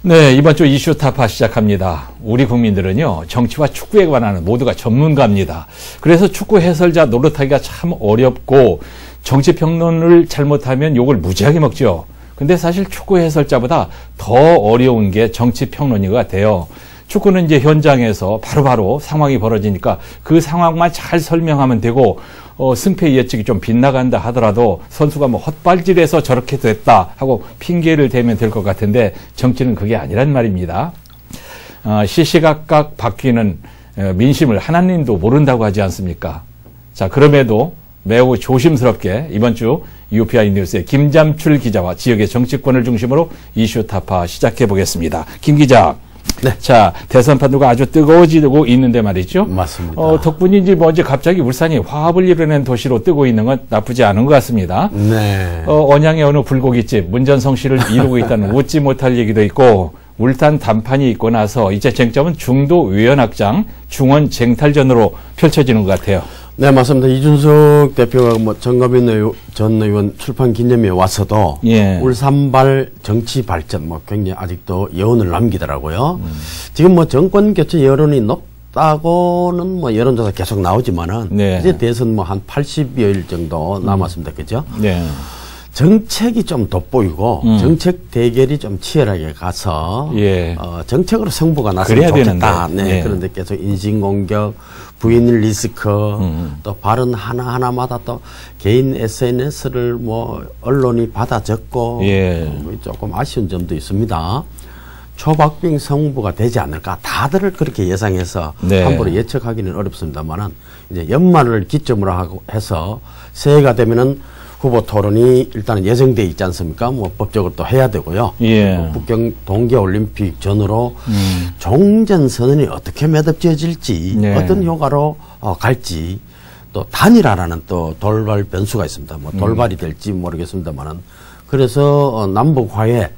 네, 이번 주 이슈 타파 시작합니다. 우리 국민들은요, 정치와 축구에 관한 모두가 전문가입니다. 그래서 축구 해설자 노릇하기가 참 어렵고, 정치 평론을 잘못하면 욕을 무지하게 먹죠. 근데 사실 축구 해설자보다 더 어려운 게 정치 평론이가 돼요. 축구는 이제 현장에서 바로바로 상황이 벌어지니까 그 상황만 잘 설명하면 되고, 승패 예측이 좀 빗나간다 하더라도 선수가 뭐 헛발질해서 저렇게 됐다 하고 핑계를 대면 될 것 같은데 정치는 그게 아니란 말입니다. 시시각각 바뀌는 민심을 하나님도 모른다고 하지 않습니까? 자, 그럼에도 매우 조심스럽게 이번 주 UPI 뉴스의 김잠출 기자와 지역의 정치권을 중심으로 이슈 타파 시작해 보겠습니다. 김 기자. 네. 자, 대선 판도가 아주 뜨거워지고 있는데 말이죠. 맞습니다. 덕분인지 뭔지 갑자기 울산이 화합을 이뤄낸 도시로 뜨고 있는 건 나쁘지 않은 것 같습니다. 네. 언양의 어느 불고기집, 문전성시를 이루고 있다는 웃지 못할 얘기도 있고, 울산 단판이 있고 나서 이제 쟁점은 중도 위원확장, 중원 쟁탈전으로 펼쳐지는 것 같아요. 네, 맞습니다. 이준석 대표가 뭐 정가민 전 의원 출판 기념회에 와서도 예. 울산발 정치 발전 뭐 굉장히 아직도 여운을 남기더라고요. 지금 뭐 정권 교체 여론이 높다고는 뭐 여론조사 계속 나오지만은 네. 이제 대선 뭐 한 80여일 정도 남았습니다. 그죠? 네. 정책이 좀 돋보이고 정책 대결이 좀 치열하게 가서 예. 정책으로 승부가 났으면 그래야 좋겠다. 되는데. 네. 예. 그런데 계속 인신공격, 부인 리스크, 또 발언 하나하나마다 또 개인 SNS를 뭐 언론이 받아 적고 예. 조금 아쉬운 점도 있습니다. 초박빙 승부가 되지 않을까. 다들 그렇게 예상해서 네. 함부로 예측하기는 어렵습니다만은 이제 연말을 기점으로 하고 해서 새해가 되면은 후보 토론이 일단은 예정돼 있지 않습니까? 뭐 법적으로 또 해야 되고요. 예. 북경 동계올림픽 전후로 종전선언이 어떻게 매듭지어질지 네. 어떤 효과로 갈지 또 단일화라는 또 돌발 변수가 있습니다. 뭐 돌발이 될지 모르겠습니다만은 그래서 남북 화해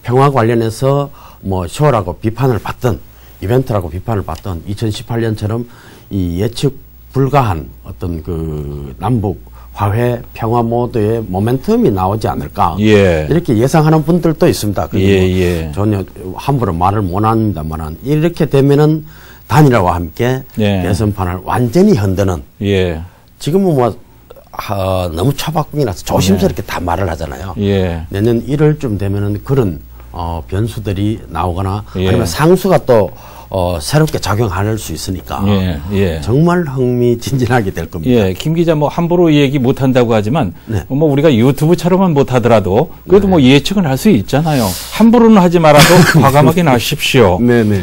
평화 관련해서 뭐 쇼라고 비판을 받던 이벤트라고 비판을 받던 2018년처럼 이 예측 불가한 어떤 그 남북 화해 평화 모드의 모멘텀이 나오지 않을까 예. 이렇게 예상하는 분들도 있습니다. 예. 전혀 함부로 말을 못합니다만은 이렇게 되면은 단일화와 함께 예. 대선판을 완전히 흔드는 예. 지금은 뭐 너무 초박빙이라서 조심스럽게 다 말을 하잖아요. 예. 내년 1월쯤 되면은 그런 변수들이 나오거나 예. 아니면 상수가 또 새롭게 작용할 수 있으니까 예. 정말 흥미진진하게 될 겁니다. 예, 김 기자 뭐 함부로 얘기 못 한다고 하지만 네. 뭐 우리가 유튜브처럼은 못 하더라도 그래도 뭐 예측은 할 수 있잖아요. 함부로는 하지 말아도 과감하게 하십시오. 네네.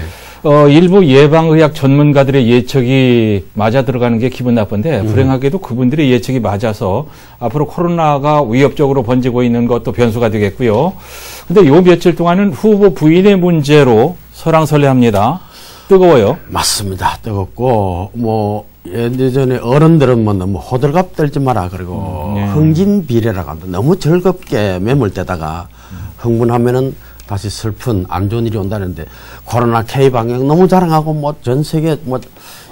일부 예방의학 전문가들의 예측이 맞아 들어가는 게 기분 나쁜데 불행하게도 그분들의 예측이 맞아서 앞으로 코로나가 위협적으로 번지고 있는 것도 변수가 되겠고요. 근데 요 며칠 동안은 후보 부인의 문제로 설왕설래합니다. 뜨거워요. 맞습니다. 뜨겁고 뭐 예전에 어른들은 뭐 너무 호들갑 떨지 마라 그리고 흥진비례라고 합니다. 너무 즐겁게 매몰되다가 흥분하면은 다시 슬픈 안 좋은 일이 온다는데 코로나 K 방역 너무 자랑하고 뭐 전 세계 뭐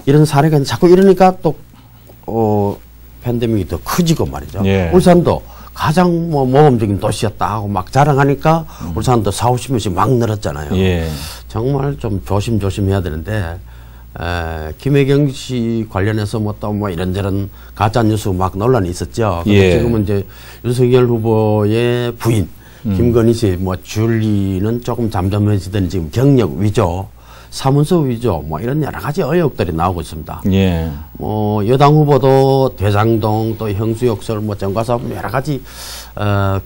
이런 사례가 자꾸 이러니까 또 팬데믹이 더 커지고 말이죠. 예. 울산도 가장 뭐 모범적인 도시였다 하고 막 자랑하니까 울산도 40~50명씩 막 늘었잖아요. 예. 정말 좀 조심해야 되는데 김혜경 씨 관련해서 뭐 또 뭐 이런저런 가짜 뉴스 막 논란이 있었죠. 예. 지금은 이제 윤석열 후보의 부인 김건희 씨 뭐 줄리는 조금 잠잠해지더니 지금 경력 위조, 사문서 위조 뭐 이런 여러 가지 의혹들이 나오고 있습니다. 예. 뭐 여당 후보도 대장동 또 형수욕설 뭐 정과사업 여러 가지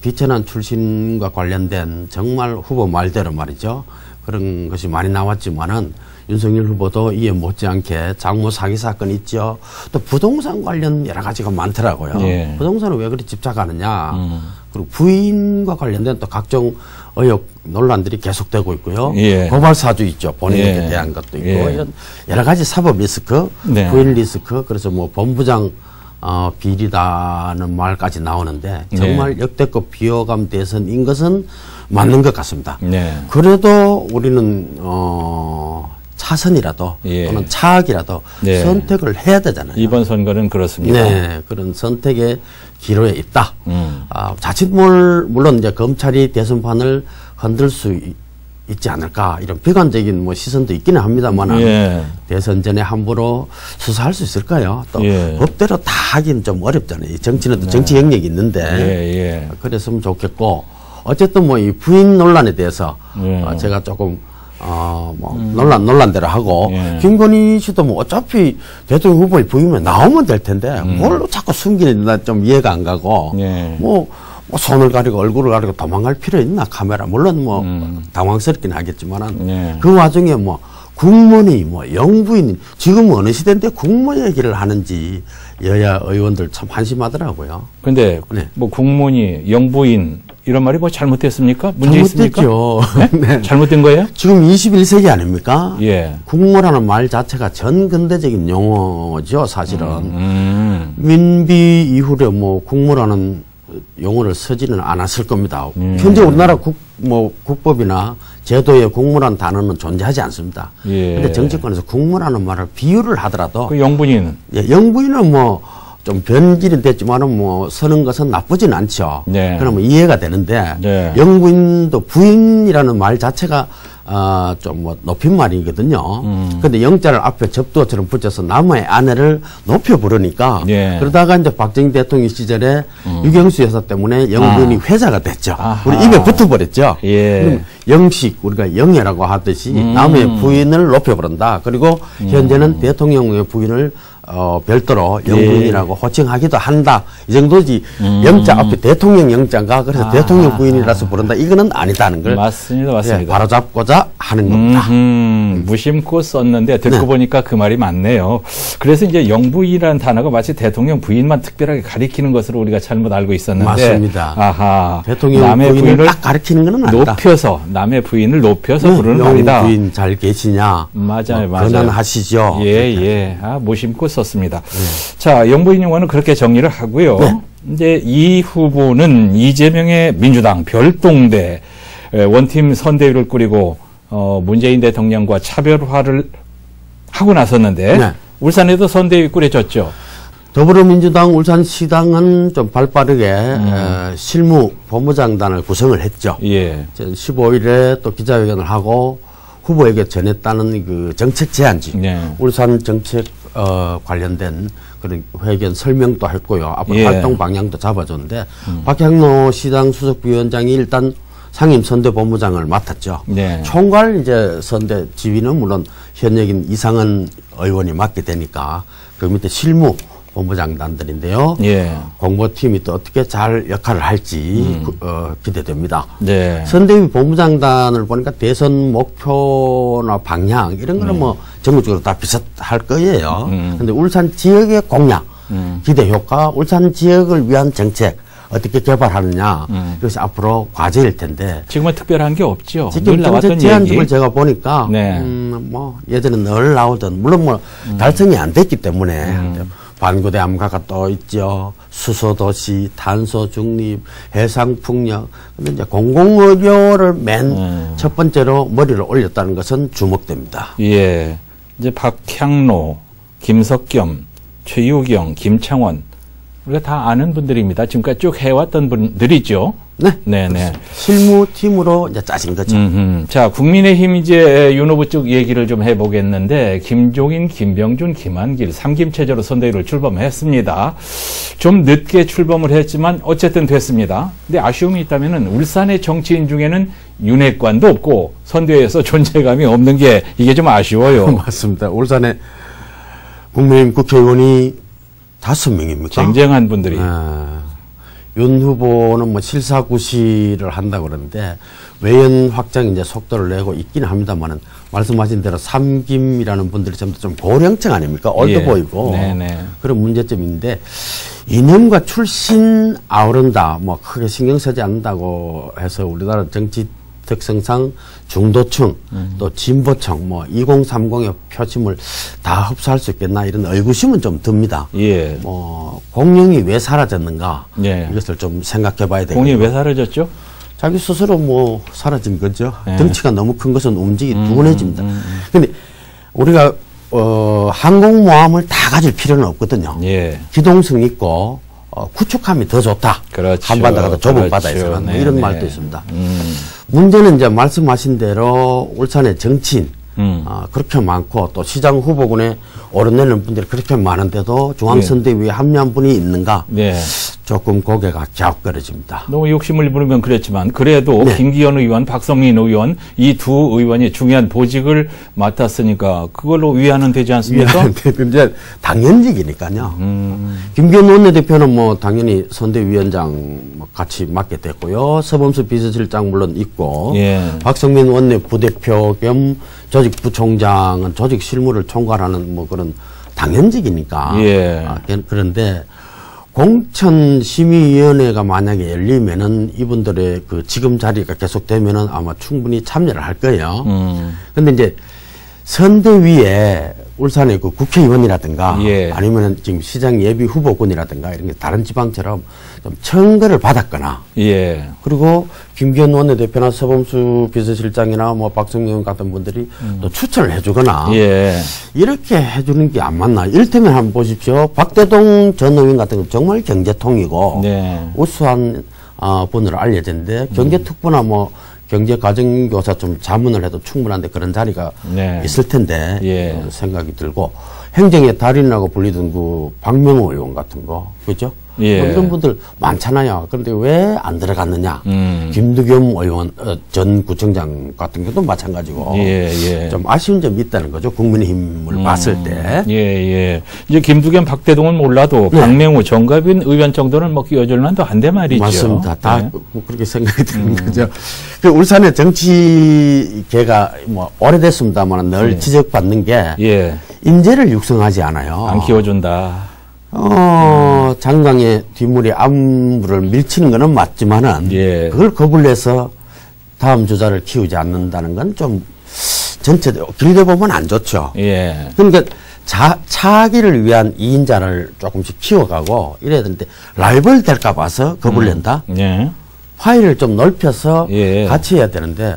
비천한 출신과 관련된 정말 후보 말대로 말이죠. 그런 것이 많이 나왔지만은 윤석열 후보도 이에 못지않게 장모 사기 사건 있죠. 또 부동산 관련 여러 가지가 많더라고요. 예. 부동산을 왜 그리 집착하느냐. 그리고 부인과 관련된 또 각종 의혹 논란들이 계속되고 있고요. 예. 고발 사주 있죠. 본인에게 예. 대한 것도 있고 예. 이런 여러 가지 사법 리스크, 네. 부인 리스크, 그래서 뭐 본부장 비리다는 말까지 나오는데 정말 역대급 비호감 대선인 것은 맞는 것 같습니다. 네. 그래도 우리는 차선이라도 예. 또는 차악이라도 네. 선택을 해야 되잖아요. 이번 선거는 그렇습니다. 네, 그런 선택의 기로에 있다. 자칫 물론 이제 검찰이 대선판을 흔들 수 있지 않을까 이런 비관적인 뭐 시선도 있기는 합니다만 예. 대선 전에 함부로 수사할 수 있을까요? 또 예. 법대로 다 하기는 좀 어렵잖아요. 정치는 또 정치 영역이 있는데 예. 그랬으면 좋겠고 어쨌든 뭐 이 부인 논란에 대해서 제가 조금 뭐 논란대로 하고 김건희 씨도 뭐 어차피 대통령 후보에 부임에 나오면 될 텐데 뭘로 자꾸 숨기는 나 좀 이해가 안 가고 뭐 손을 가리고 얼굴을 가리고 도망갈 필요 있나 카메라 물론 뭐 당황스럽긴 하겠지만은 그 와중에 뭐 국문이 뭐 영부인 지금 어느 시대인데 국무 얘기를 하는지 여야 의원들 참 한심하더라고요. 근데 뭐 국문이 영부인 이런 말이 뭐 잘못됐습니까? 문제 있습니까? 잘못됐죠. 네? 잘못된 거예요? 지금 21세기 아닙니까? 예. 국무라는 말 자체가 전근대적인 용어죠, 사실은. 민비 이후에 뭐 국무라는 용어를 쓰지는 않았을 겁니다. 현재 우리나라 국법이나 제도에 국무라는 단어는 존재하지 않습니다. 그런데 정치권에서 국무라는 말을 비유를 하더라도 그 영부인은 영부인은 뭐 좀 변질이 됐지만은 뭐 쓰는 것은 나쁘진 않죠. 그러면 이해가 되는데 영부인도 부인이라는 말 자체가 좀 뭐 높임말이거든요. 근데 영자를 앞에 접두어처럼 붙여서 남의 아내를 높여 부르니까 그러다가 이제 박정희 대통령 시절에 유경수 여사 때문에 영부인이 회자가 됐죠. 우리 입에 붙어버렸죠. 영식 우리가 영예라고 하듯이 남의 부인을 높여 부른다. 그리고 현재는 대통령의 부인을 별도로 영부인이라고 호칭하기도 한다. 이 정도지. 영자 앞에 대통령 영자인가 그래서 대통령 부인이라서 부른다. 이거는 아니다는 걸 맞습니다. 바로잡고자 하는 겁니다. 무심코 썼는데 듣고 보니까 그 말이 맞네요. 그래서 이제 영부인이라는 단어가 마치 대통령 부인만 특별하게 가리키는 것으로 우리가 잘못 알고 있었는데 맞습니다. 아하. 대통령 남의 부인을 딱 가리키는 건 아니다. 높여서 남의 부인을 높여서 부르는 말이다. 영부인 잘 계시냐. 맞아요. 권한하시죠. 무심코 썼습니다. 자, 영부인 용어는 그렇게 정리를 하고요. 이제 이 후보는 이재명의 민주당 별동대 원팀 선대위를 꾸리고 문재인 대통령과 차별화를 하고 나섰는데 울산에도 선대위 꾸려졌죠. 더불어민주당 울산시당은 좀 발빠르게 실무 본부장단을 구성을 했죠. 15일에 또 기자회견을 하고 후보에게 전했다는 그 정책 제안지, 울산 정책 관련된 그런 회견 설명도 했고요. 앞으로 활동 방향도 잡아줬는데 박향로 시당 수석부위원장이 일단 상임선대본부장을 맡았죠. 총괄 이제 선대 지휘는 물론 현역인 이상은 의원이 맡게 되니까 그 밑에 실무 본부장단들인데요. 공보팀이 또 어떻게 잘 역할을 할지 기대됩니다. 선대위 본부장단을 보니까 대선 목표나 방향 이런 거는 뭐 전국적으로 다 비슷할 거예요. 근데 울산 지역의 공약, 기대 효과, 울산 지역을 위한 정책 어떻게 개발하느냐 이것이 앞으로 과제일 텐데 지금은 특별한 게 없죠. 지금 정책 제안집을 제가 보니까 뭐 예전에 늘 나오던 물론 뭐 달성이 안 됐기 때문에 반구대 암가가 또 있죠. 수소도시, 탄소중립, 해상풍력. 근데 이제 공공의료를 맨 첫 번째로 머리를 올렸다는 것은 주목됩니다. 이제 박향로, 김석겸, 최유경, 김창원 우리가 다 아는 분들입니다. 지금까지 쭉 해왔던 분들이죠. 실무팀으로 이제 짜진 거죠. 자, 국민의힘 이제 윤 후보 쪽 얘기를 좀 해보겠는데, 김종인, 김병준, 김한길, 3김 체제로 선대위를 출범했습니다. 좀 늦게 출범을 했지만 어쨌든 됐습니다. 근데 아쉬움이 있다면은 울산의 정치인 중에는 윤핵관도 없고 선대위에서 존재감이 없는 게 이게 좀 아쉬워요. 맞습니다. 울산에 국민의힘 국회의원이 5명입니까? 쟁쟁한 분들이. 윤 후보는 뭐 실사구시를 한다고 그러는데 외연 확장 이제 속도를 내고 있기는 합니다만은 말씀하신 대로 3김이라는 분들이 전부 좀 고령층 아닙니까? 올드 보이고 그런 문제점인데 이념과 출신 아우른다 뭐 크게 신경 쓰지 않는다고 해서 우리나라 정치 특성상 중도층 또 진보층 뭐 2030의 표심을 다 흡수할 수 있겠나 이런 의구심은 좀 듭니다. 뭐 공룡이 왜 사라졌는가 이것을 좀 생각해봐야 되겠죠. 공룡이 왜 사라졌죠? 자기 스스로 뭐 사라진 거죠. 덩치가 너무 큰 것은 움직이 둔해집니다. 근데 우리가 항공모함을 다 가질 필요는 없거든요. 기동성 있고 구축함이 더 좋다. 한반도가 더 좁은 바다에서는 뭐 이런 말도 있습니다. 문제는 이제 말씀하신 대로 울산의 정치인 그렇게 많고 또 시장 후보군에 오르내리는 분들이 그렇게 많은데도 중앙선대위에 합류한 분이 있는가? 네. 조금 고개가 갸웃거려집니다. 너무 욕심을 부리면 그랬지만 그래도 네. 김기현 의원, 박성민 의원 이 두 의원이 중요한 보직을 맡았으니까 그걸로 위안은 되지 않습니까? 이제 당연직이니까요. 김기현 원내대표는 뭐 당연히 선대위원장 같이 맡게 됐고요. 서범수 비서실장 물론 있고 예. 박성민 원내 부대표 겸 조직 부총장은 조직 실무를 총괄하는 뭐 그런 당연직이니까. 예. 그런데 공천심의위원회가 만약에 열리면은 이분들의 그 지금 자리가 계속되면은 아마 충분히 참여를 할 거예요. 근데 이제 선대위에 울산의 그 국회의원이라든가 예. 아니면은 지금 시장 예비 후보군이라든가 이런 게 다른 지방처럼 좀 청구를 받았거나 예. 그리고 김기현 원내대표나 서범수 비서실장이나 뭐 박성민 의원 같은 분들이 또 추천을 해주거나 예. 이렇게 해주는 게 안 맞나. 이를테면 한번 보십시오. 박대동 전 의원 같은 건 정말 경제통이고 네. 우수한 분으로 알려졌는데 경제특보나 뭐 경제가정교사 좀 자문을 해도 충분한데 그런 자리가 네. 있을 텐데 예. 생각이 들고 행정의 달인이라고 불리던 그 박명호 의원 같은 거 그죠? 예. 뭐 이런 분들 많잖아요. 그런데 왜 안 들어갔느냐? 김두겸 의원 전 구청장 같은 경우도 마찬가지고 예, 예. 좀 아쉬운 점이 있다는 거죠. 국민의힘을 봤을 때. 예, 예. 이제 김두겸, 박대동은 몰라도 네. 박맹우, 정갑인 의원 정도는 뭐 끼워줄 만도 한데 말이죠. 맞습니다. 다 네. 뭐 그렇게 생각이 드는 거죠. 그 울산의 정치계가 뭐 오래됐습니다만 늘 지적받는 게 예. 인재를 육성하지 않아요. 안 키워준다. 장강의 뒷물에 안물을 밀치는 거는 맞지만은 예. 그걸 겁을 내서 다음 주자를 키우지 않는다는 건 좀 전체적으로 길게 보면 안 좋죠. 예. 그러니까 차기를 위한 2인자를 조금씩 키워가고 이래야 되는데 라이벌 될까 봐서 겁을 낸다. 예. 파일을 좀 넓혀서 예. 같이 해야 되는데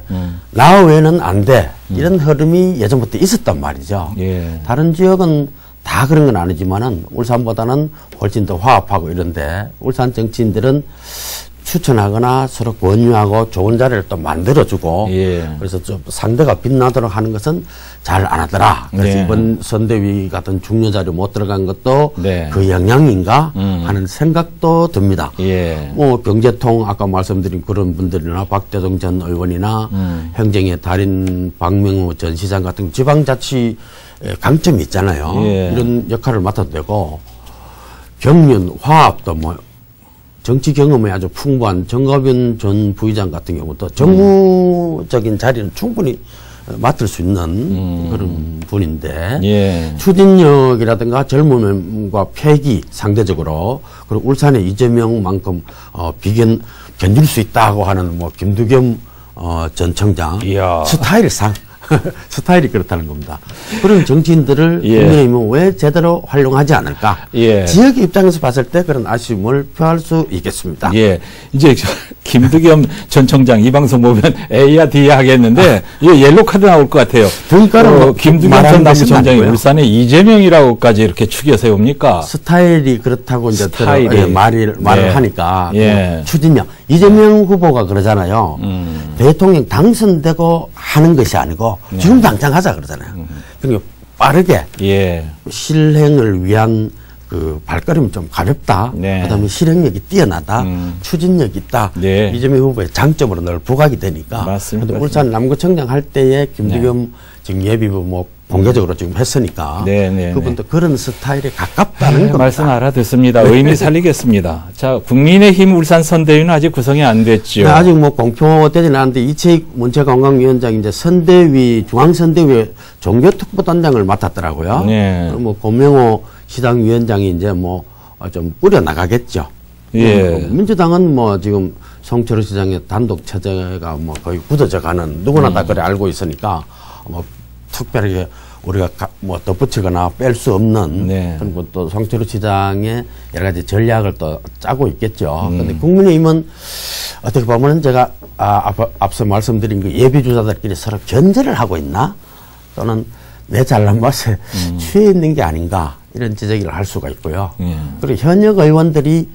나 외에는 안 돼. 이런 흐름이 예전부터 있었단 말이죠. 예. 다른 지역은 다 그런 건 아니지만은 울산보다는 훨씬 더 화합하고 이런데 울산 정치인들은 추천하거나 서로 권유하고 좋은 자리를 또 만들어주고 예. 그래서 좀 상대가 빛나도록 하는 것은 잘 안 하더라. 그래서 네. 이번 선대위 같은 중요 자료 못 들어간 것도 네. 그 영향인가 하는 생각도 듭니다. 예. 뭐 경제통 아까 말씀드린 그런 분들이나 박대동 전 의원이나 행정의 달인 박명우 전 시장 같은 지방자치 강점이 있잖아요. 예. 이런 역할을 맡아도 되고 경륜, 화합도 뭐 정치 경험이 아주 풍부한 정가변 전 부의장 같은 경우도 정무적인 자리는 충분히 맡을 수 있는 그런 분인데 예. 추진력이라든가 젊음과 패기 상대적으로 그리고 울산의 이재명만큼 견딜 수 있다고 하는 뭐 김두겸 전 청장 이야. 스타일이 그렇다는 겁니다. 그런 정치인들을 예. 국민의힘은 왜 제대로 활용하지 않을까? 예. 지역 입장에서 봤을 때 그런 아쉬움을 표할 수 있겠습니다. 예. 이제 김두겸 전 청장 이 방송 보면 A야 D야 하겠는데 이게 옐로 카드 나올 것 같아요. 등가를 김두겸 전 남부청장이 울산의 이재명이라고까지 이렇게 추겨 세웁니까? 스타일이 그렇다고 이제 스타일이. 말을 예. 하니까 예. 추진력. 이재명 후보가 그러잖아요. 대통령 당선되고 하는 것이 아니고 지금 당장 하자 그러잖아요. 그러니까 빠르게 예. 실행을 위한 그 발걸음이 좀 가볍다. 네. 그다음에 실행력이 뛰어나다. 추진력이 있다. 네. 이재명 후보의 장점으로 늘 부각이 되니까. 맞습니다. 근데 울산 남구청장 할 때에 김두겸 지금 예비부 뭐 공개적으로 지금 했으니까 네, 네, 그분도 그런 스타일에 가깝다는 겁니다. 말씀 알아듣습니다. 의미 살리겠습니다. 자, 국민의힘 울산 선대위는 아직 구성이 안 됐죠. 네, 아직 뭐 공표되지는 않았는데 이채익 문체관광위원장이 이제 선대위 중앙선대위 종교특보단장을 맡았더라고요. 네. 뭐 고명호 시당위원장이 이제 뭐 좀 꾸려 나가겠죠. 예. 민주당은 뭐 지금 송철호 시장의 단독 체제가 뭐 거의 굳어져가는 누구나 다 그래 알고 있으니까 뭐 특별하게 우리가 뭐 덧붙이거나 뺄 수 없는 네. 그리고 또 송철호 시장의 여러 가지 전략을 또 짜고 있겠죠. 그런데 국민의힘은 어떻게 보면 제가 앞서 말씀드린 그 예비주자들끼리 서로 견제를 하고 있나 또는 내 잘난 맛에 취해 있는 게 아닌가 이런 지적을 할 수가 있고요. 그리고 현역 의원들이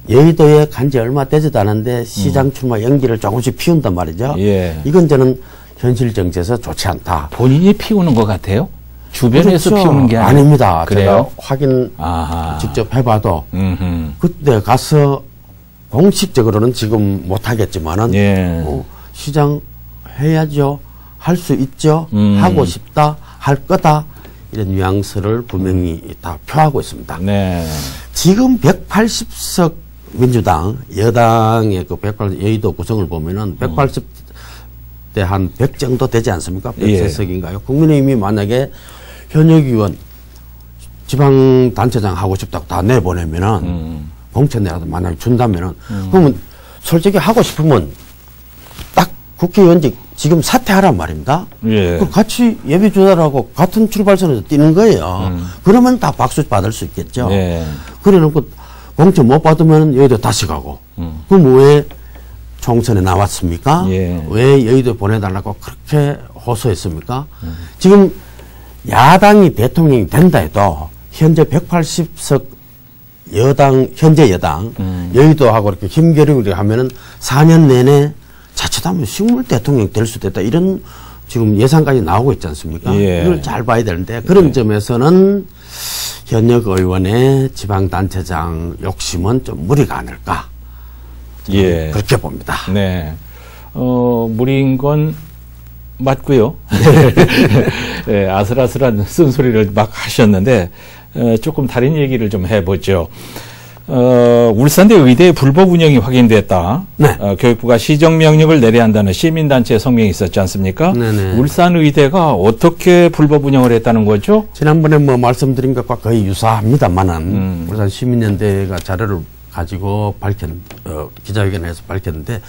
여의도에 간지 얼마 되지도 않은데 시장 출마 연기를 조금씩 피운단 말이죠. 예. 이건 저는 현실 정치에서 좋지 않다. 본인이 피우는 것 같아요? 주변에서 그렇죠. 피우는 게 아닙니다. 그래요? 제가 확인 아하. 직접 해봐도 음흠. 그때 가서 공식적으로는 지금 못하겠지만은 예. 시장 해야죠. 할 수 있죠. 하고 싶다. 할 거다. 이런 뉘앙스를 분명히 다 표하고 있습니다. 네. 지금 180석 민주당 여당의 그 180 여의도 구성을 보면은 180대 한 100 정도 되지 않습니까? 103석인가요? 국민의힘이 만약에 현역 의원 지방단체장 하고 싶다고 다 내보내면은 공천 내가도 만약에 준다면은 그러면 솔직히 하고 싶으면 딱 국회의원직 지금 사퇴하란 말입니다. 예. 같이 예비 주자라고 같은 출발선에서 뛰는 거예요. 그러면 다 박수 받을 수 있겠죠. 예. 그래 놓고 공천 못 받으면 여의도 다시 가고. 그럼 왜 총선에 나왔습니까? 예. 왜 여의도 보내달라고 그렇게 호소했습니까? 지금 야당이 대통령이 된다 해도 현재 180석 현재 여당, 여의도하고 이렇게 힘겨루기 하면은 4년 내내 자칫하면 식물 대통령 될 수도 있다. 이런 지금 예상까지 나오고 있지 않습니까? 예. 이걸 잘 봐야 되는데 그런 점에서는 현역 의원의 지방단체장 욕심은 좀 무리가 아닐까. 예. 그렇게 봅니다. 네. 무리인 건 맞고요. 네, 아슬아슬한 쓴소리를 막 하셨는데 조금 다른 얘기를 좀 해보죠. 울산대 의대 불법 운영이 확인됐다. 네. 교육부가 시정명령을 내려야 한다는 시민단체 성명이 있었지 않습니까? 네네. 울산의대가 어떻게 불법 운영을 했다는 거죠? 지난번에 뭐 말씀드린 것과 거의 유사합니다만은 울산 시민연대가 자료를 가지고 기자회견에서 밝혔는데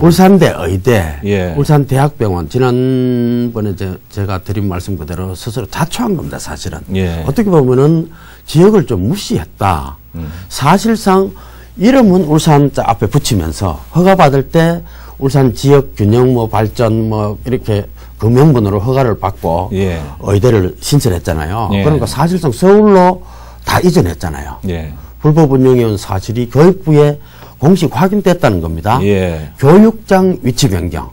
울산대 의대, 예. 울산대학병원 지난번에 제가 드린 말씀 그대로 스스로 자초한 겁니다. 사실은. 예. 어떻게 보면은 지역을 좀 무시했다. 사실상 이름은 울산자 앞에 붙이면서 허가받을 때 울산 지역 균형 발전 이렇게 금명분으로 허가를 받고 예. 의대를 신설했잖아요. 예. 그러니까 사실상 서울로 다 이전했잖아요. 예. 불법 운영해온 사실이 교육부에 공식 확인됐다는 겁니다. 예. 교육장 위치 변경.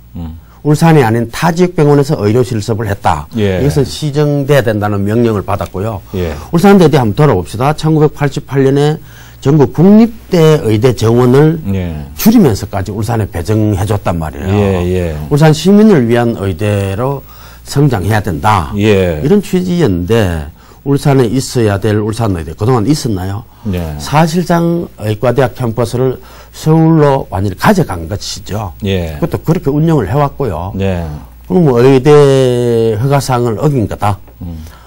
울산이 아닌 타 지역 병원에서 의료 실습을 했다. 예. 이것은 시정돼야 된다는 명령을 받았고요. 예. 울산대대 한번 돌아봅시다. 1988년에 전국 국립대 의대 정원을 예. 줄이면서까지 울산에 배정해줬단 말이에요. 예. 울산 시민을 위한 의대로 성장해야 된다. 예. 이런 취지였는데 울산에 있어야 될 울산의대 그동안 있었나요? 예. 사실상 의과대학 캠퍼스를 서울로 완전히 가져간 것이죠. 예. 그것도 그렇게 운영을 해왔고요. 예. 그럼 뭐 의대 허가사항을 어긴 거다.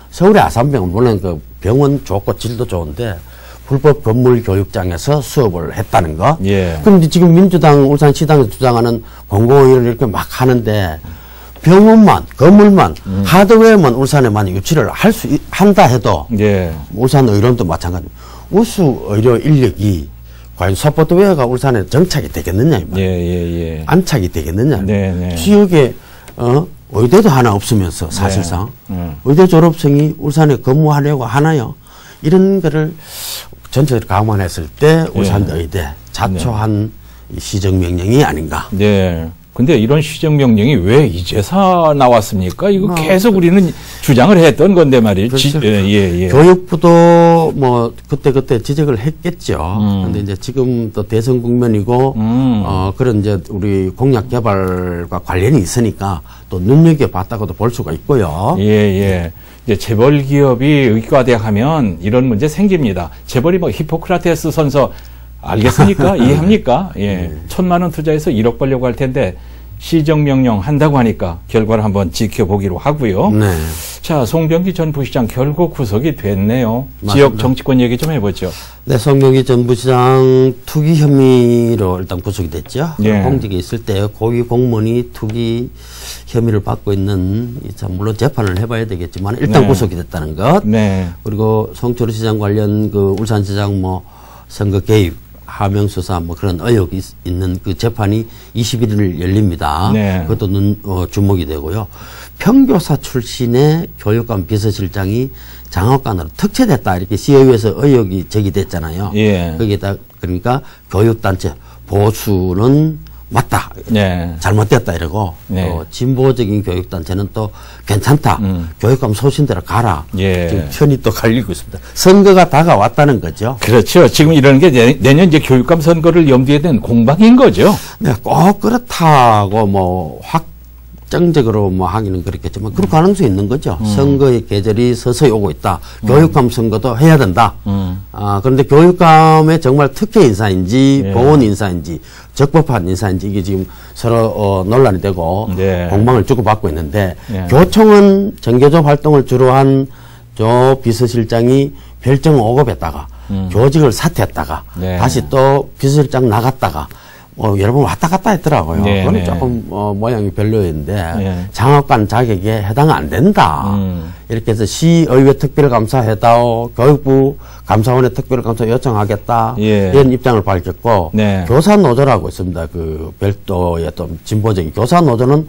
서울의 아산병원 물론 그 병원 좋고 질도 좋은데 불법 건물 교육장에서 수업을 했다는 거. 예. 그런데 지금 민주당 울산시당에서 주장하는 공공의료를 이렇게 막 하는데 병원만, 건물만, 하드웨어만 울산에 만약 유치를 한다 해도, 예. 울산 의료원도 마찬가지입니다. 우수 의료 인력이 과연 소프트웨어가 울산에 정착이 되겠느냐, 이 말이에요. 예. 안착이 되겠느냐. 네. 지역에, 의대도 하나 없으면서 사실상, 의대 졸업생이 울산에 근무하려고 하나요? 이런 거를 전체적으로 감안했을 때 울산 의대 자초한 시정명령이 아닌가. 네. 근데 이런 시정명령이 왜 이제서 나왔습니까? 이거 계속 우리는 주장을 했던 건데 말이에요. 그렇죠. 예. 교육부도 뭐 그때 지적을 했겠죠. 그런데 이제 지금 또 대선 국면이고 그런 이제 우리 공약 개발과 관련이 있으니까 또 눈여겨봤다고도 볼 수가 있고요. 예. 이제 재벌 기업이 의과대학 하면 이런 문제 생깁니다. 재벌이 뭐 히포크라테스 선서 알겠습니까? 이해합니까? 예. 1,000만 원 투자해서 1억 벌려고 할 텐데 시정명령 한다고 하니까 결과를 한번 지켜보기로 하고요. 네. 자, 송병기 전 부시장 결국 구속이 됐네요. 맞습니다. 지역 정치권 얘기 좀 해보죠. 네, 송병기 전 부시장 투기 혐의로 일단 구속이 됐죠. 예. 공직에 있을 때 고위 공무원이 투기 혐의를 받고 있는, 물론 재판을 해봐야 되겠지만 일단 네. 구속이 됐다는 것. 네. 그리고 송철호 시장 관련 그 울산시장 선거 개입, 하명수사 그런 의혹이 있는 그 재판이 21일 열립니다. 네. 그것도 주목이 되고요. 평교사 출신의 교육감 비서실장이 장학관으로 특채됐다 이렇게 시의회에서 의혹이 제기됐잖아요. 예. 거기에다 그러니까 교육단체 보수는 맞다. 네. 잘못됐다 이러고 네. 또 진보적인 교육단체는 또 괜찮다. 교육감 소신대로 가라. 예. 지금 편이 또 갈리고 있습니다. 선거가 다가왔다는 거죠. 그렇죠. 지금 이런 게 내년 이제 교육감 선거를 염두에 둔 공방인 거죠. 네, 꼭 그렇다고 뭐 확정적으로 뭐 하기는 그렇겠지만 그럴 가능성이 있는 거죠. 선거의 계절이 서서히 오고 있다. 교육감 선거도 해야 된다. 그런데 교육감의 정말 특혜 인사인지 예. 보훈 인사인지 적법한 인사인지 이게 지금 서로 논란이 되고 네. 공방을 주고받고 있는데 예. 교총은 정교조 활동을 주로 한 조 비서실장이 별정 5급했다가 교직을 사퇴했다가 네. 다시 또 비서실장 나갔다가 여러 번 왔다 갔다 했더라고요. 네, 그건 네. 조금 모양이 별로였는데 네. 장학관 자격에 해당 안 된다. 이렇게 해서 시의회 특별감사 해다오 교육부 감사원에 특별감사 요청하겠다. 예. 이런 입장을 밝혔고 네. 교사노조라고 있습니다. 그 별도의 또 진보적인 교사노조는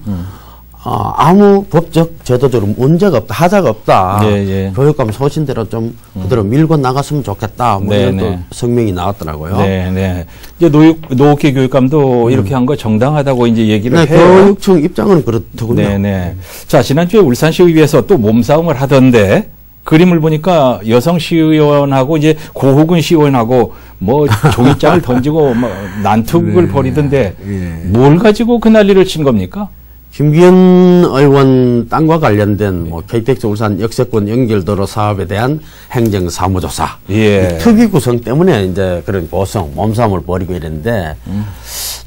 아무 법적 제도적으로 문제가 없다, 하자가 없다. 예, 예. 교육감 소신대로 좀 그대로 밀고 나갔으면 좋겠다. 뭐 네, 이런 네. 또 성명이 나왔더라고요. 네, 네. 이제 노옥회 교육감도 이렇게 한 거 정당하다고 이제 얘기를 네, 해요. 교육청 입장은 그렇더군요. 네, 네. 자, 지난주에 울산시의회에서 또 몸싸움을 하던데 그림을 보니까 여성 시의원하고 이제 고호근 시의원하고 뭐 종이장을 던지고 뭐 난투극을 벌이던데 뭘 가지고 그 난리를 친 겁니까? 김기현 의원 땅과 관련된 뭐 KTX 울산 역세권 연결도로 사업에 대한 행정사무조사 예. 이 특위 구성 때문에 이제 그런 고성 몸싸움을 벌이고 이랬는데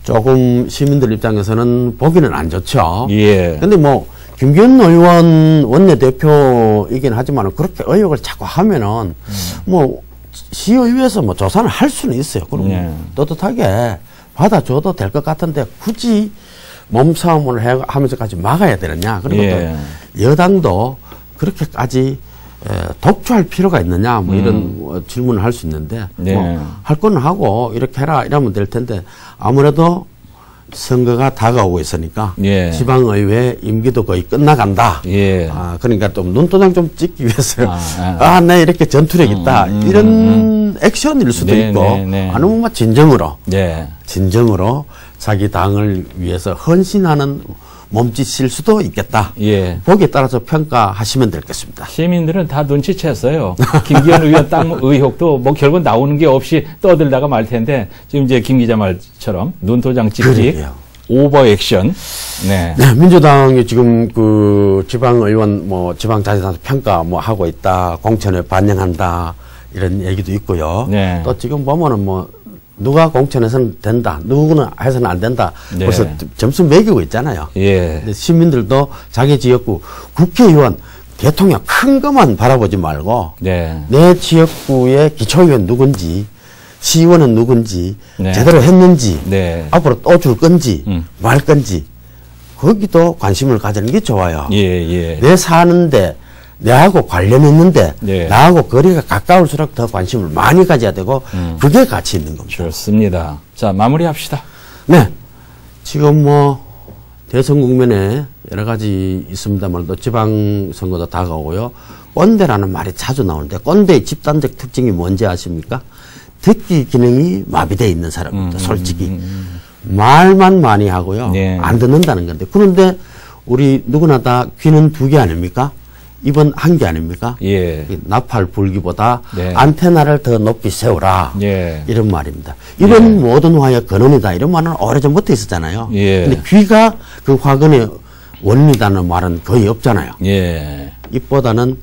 조금 시민들 입장에서는 보기는 안 좋죠. 예. 근데 뭐 김기현 의원 원내대표이긴 하지만 그렇게 의혹을 자꾸 하면은 뭐 시의회에서 뭐 조사를 할 수는 있어요. 그럼 네. 떳떳하게 받아줘도 될 것 같은데 굳이 몸싸움을 하면서까지 막아야 되느냐. 그리고 예. 또 여당도 그렇게까지 독주할 필요가 있느냐. 뭐 이런 질문을 할 수 있는데 네. 뭐 할 건 하고 이렇게 해라 이러면 될 텐데 아무래도 선거가 다가오고 있으니까 예. 지방의회 임기도 거의 끝나간다. 예. 그러니까 좀 눈도장 좀 찍기 위해서 내 이렇게 전투력 있다. 이런 액션일 수도 네, 있고 네, 네. 아니면 뭐 진정으로 네. 자기 당을 위해서 헌신하는 몸짓일 수도 있겠다. 예. 거기에 따라서 평가하시면 되겠습니다. 시민들은 다 눈치챘어요. 김기현 의원 땅 의혹도 뭐 결국 나오는 게 없이 떠들다가 말 텐데 지금 이제 김 기자 말처럼 눈도장 찍기, 그러게요. 오버 액션. 네. 네, 민주당이 지금 그 지방의원 뭐 지방자치단체 평가 뭐 하고 있다, 공천에 반영한다 이런 얘기도 있고요. 네. 또 지금 보면은 뭐 누가 공천해서는 된다, 누구는 해서는 안 된다. 네. 벌써 점수 매기고 있잖아요. 예. 근데 시민들도 자기 지역구 국회의원, 대통령 큰 것만 바라보지 말고 네. 내 지역구의 기초의원 누군지, 시의원은 누군지, 네. 제대로 했는지, 네. 앞으로 또 줄 건지, 말 건지, 거기도 관심을 가지는 게 좋아요. 예, 예. 내 사는데, 내하고 관련했는데, 네. 나하고 거리가 가까울수록 더 관심을 많이 가져야 되고, 그게 가치 있는 겁니다. 좋습니다. 자, 마무리합시다. 네. 지금 뭐, 대선 국면에 여러 가지 있습니다만, 또 지방선거도 다가오고요. 꼰대라는 말이 자주 나오는데, 꼰대의 집단적 특징이 뭔지 아십니까? 듣기 기능이 마비되어 있는 사람입니다. 솔직히. 말만 많이 하고요. 네. 안 듣는다는 건데. 그런데 우리 누구나 다 귀는 2개 아닙니까? 입은 1개 아닙니까? 예. 나팔 불기보다 네. 안테나를 더 높이 세우라. 예. 이런 말입니다. 입은 모든 화의 근원이다. 이런 말은 오래전부터 있었잖아요. 예. 근데 귀가 그 화근의 원인이라는 말은 거의 없잖아요. 예. 입보다는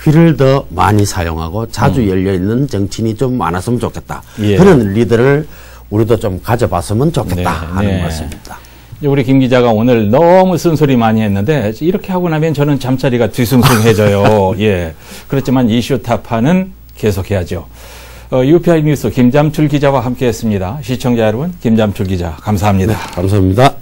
귀를 더 많이 사용하고 자주 열려있는 정치인이 좀 많았으면 좋겠다. 예. 그런 리더를 우리도 좀 가져봤으면 좋겠다 네, 하는 네. 말씀입니다. 우리 김 기자가 오늘 너무 쓴소리 많이 했는데 이렇게 하고 나면 저는 잠자리가 뒤숭숭해져요. 예. 그렇지만 이슈 타파는 계속해야죠. UPI 뉴스 김잠출 기자와 함께했습니다. 시청자 여러분, 김잠출 기자 감사합니다. 감사합니다.